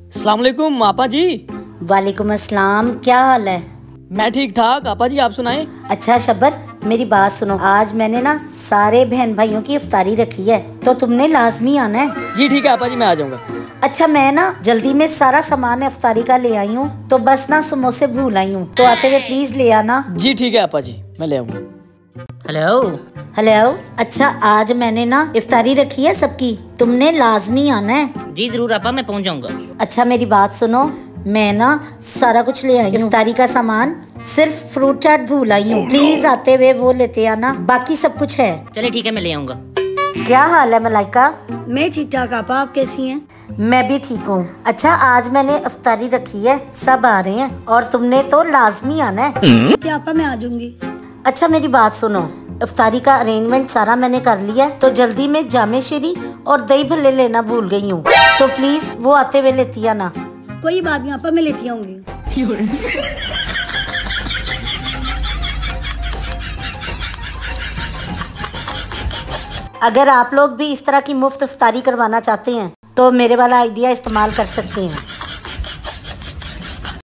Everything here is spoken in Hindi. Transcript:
अस्सलाम वालेकुम आपा जी। वालेकुम अस्सलाम, क्या हाल है? मैं ठीक ठाक आपा जी, आप सुनाएं। अच्छा शब्बर, मेरी बात सुनो, आज मैंने ना सारे बहन भाइयों की इफ्तारी रखी है तो तुमने लाजमी आना है। जी ठीक है आपा जी, मैं आ जाऊंगा। अच्छा, मैं ना जल्दी में सारा सामान इफ्तारी का ले आई हूँ तो बस ना समोसे भूल आई हूँ, तो आते हुए प्लीज ले आना। जी ठीक है आपा जी, मैं ले आऊंगा। Hello hello. अच्छा, आज मैंने ना इफ्तारी रखी है सबकी, तुमने लाजमी आना है। जी जरूर आपा, मैं पहुंच जाऊंगा। अच्छा मेरी बात सुनो, मैं ना सारा कुछ ले आई हूँ इफ्तारी का सामान, सिर्फ फ्रूट चाट भूल आई हूँ, प्लीज आते हुए वो लेते आना, बाकी सब कुछ है। चले ठीक है, मैं ले आऊंगा। क्या हाल है मलाइका? मैं ठीक ठाक, आपा आप कैसी हैं? मैं भी ठीक हूँ। अच्छा, आज मैंने इफ्तारी रखी है, सब आ रहे हैं और तुमने तो लाजमी आना है। क्या आपा, मैं आ जाऊंगी। अच्छा मेरी बात सुनो, इफ्तारी का अरेंजमेंट सारा मैंने कर लिया है, तो जल्दी में जामे शीरी और दही भल्ले लेना भूल गई हूँ, तो प्लीज वो आते हुए लेती आना। कोई बात नहीं आपा, मैं लेती आऊंगी। अगर आप लोग भी इस तरह की मुफ्त इफ्तारी करवाना चाहते हैं तो मेरे वाला आइडिया इस्तेमाल कर सकते हैं।